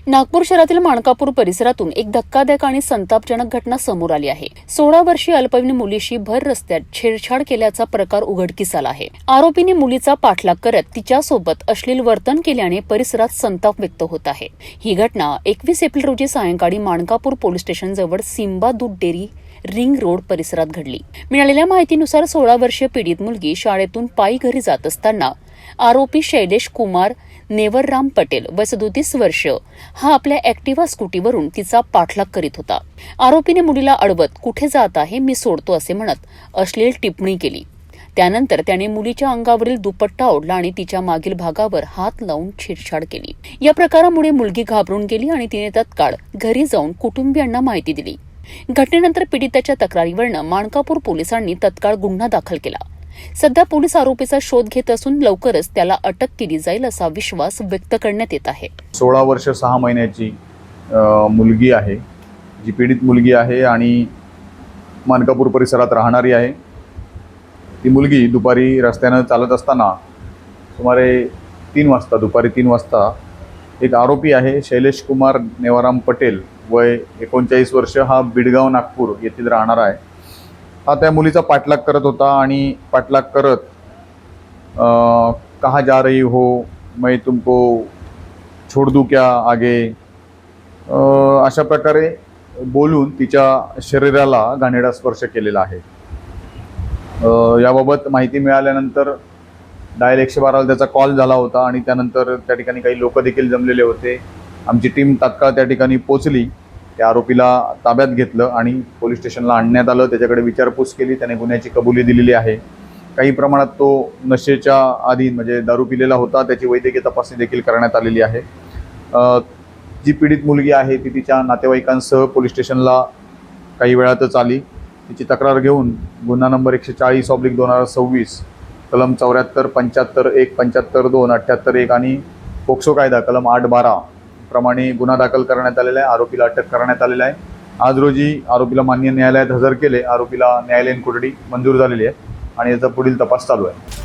नागपूर शहरातील माणकापूर परिसरातून एक धक्कादायक आणि संतापजनक घटना समोर आली आहे। 16 वर्षीय अल्पवयीन मुलीशी भर रस्त्यात छेडछाड केल्याचा प्रकार उघडकीस आला आहे। आरोपीने मुलीचा पाठलाग करत तिच्यासोबत अश्लील वर्तन केल्याने परिसरात संताप व्यक्त होत आहे। ही घटना 21 एप्रिल रोजी सायंकाळी माणकापूर पोलीस स्टेशन जवळ सिम्बा दूध डेअरी रिंग रोड परिसरात घडली। मिळालेल्या माहितीनुसार 16 वर्षीय पीडित मुलगी शाळेतून पायी घरी जात असताना आरोपी शैलेश कुमार नेवरराम पटेल वय 37 वर्ष हा आपल्या ऍक्टिव्हा स्कूटीवरून तिचा पाठलाग करीत होता। आरोपीने मुलीला अडवत कुठे जात आहे मी सोडतो असे म्हणत अश्लील टिप्पणी केली। त्यानंतर त्याने मुलीच्या अंगावरील दुपट्टा ओढला आणि तिच्या मागील भागावर हात लावून छेडछाड केली। या प्रकारामुळे मुलगी घाबरून गेली आणि तिने तत्काळ घरी जाऊन कुटुंबियांना माहिती दिली। घटनेनंतर पीडिताच्या तक्रारीवरून माणकापूर पोलिसांनी तत्काळ गुन्हा दाखल केला। सध्या पोलीस आरोपीचा शोध घेत असून लवकरच त्याला अटक केली जाईल असा विश्वास व्यक्त करण्यात येत आहे। 16 वर्ष 6 महिन्याची मुलगी आहे, जी पीडित मुलगी आहे आणि माणकापूर परिसरात राहणारी आहे। ती मुलगी दुपारी रस्त्याने चालत असताना सुमारे दुपारी 3 वाजता एक आरोपी आहे शैलेश कुमार नेवराम पटेल वय 39 वर्ष हा बिडगाव नागपूर येथील राहणारा आहे। हा त्या मुलीचा पाठलाग करत होता आणि पाठलाग करत कहाँ जा रही हो, मैं तुमको छोड़ दूं क्या आगे, अशा प्रकारे बोलून तिच्या शरीराला घाणेरडा स्पर्श केलेला आहे। याबाबत माहिती मिळाल्यानंतर डायल 112ला त्याचा कॉल झाला होता आणि त्यानंतर त्या ठिकाणी काही लोक देखील जमलेले होते। आमची टीम तात्काळ त्या ठिकाणी पोहोचली, त्या आरोपीला ताब्यात घेतलं आणि पोलीस स्टेशनला आणण्यात आलं। त्याच्याकडे विचारपूस केली, त्याने गुन्ह्याची कबुली दिलेली आहे। काही प्रमाणात तो नशेच्या अधीन म्हणजे दारू पिलेला होता, त्याची वैद्यकीय तपासणी देखील करण्यात आलेली आहे। जी पीडित मुलगी आहे ती तिच्या नातेवाईकांसह पोलीस स्टेशनला काही वेळातच आली। तिची तक्रार घेऊन गुन्हा नंबर 140/2026 कलम 74, 75, 1, 75, 2, 78, 1 आणि पोक्सो कायदा कलम 8/12 प्रमाणे गुन्हा दाखल करण्यात आलेला आहे। आरोपीला अटक करण्यात आलेला आहे। आज रोजी आरोपीला मान्य न्यायालयात हजर केले। आरोपीला न्यायालयीन कोठडी मंजूर झालेली आहे आणि याचा पुढील तपास चालू आहे।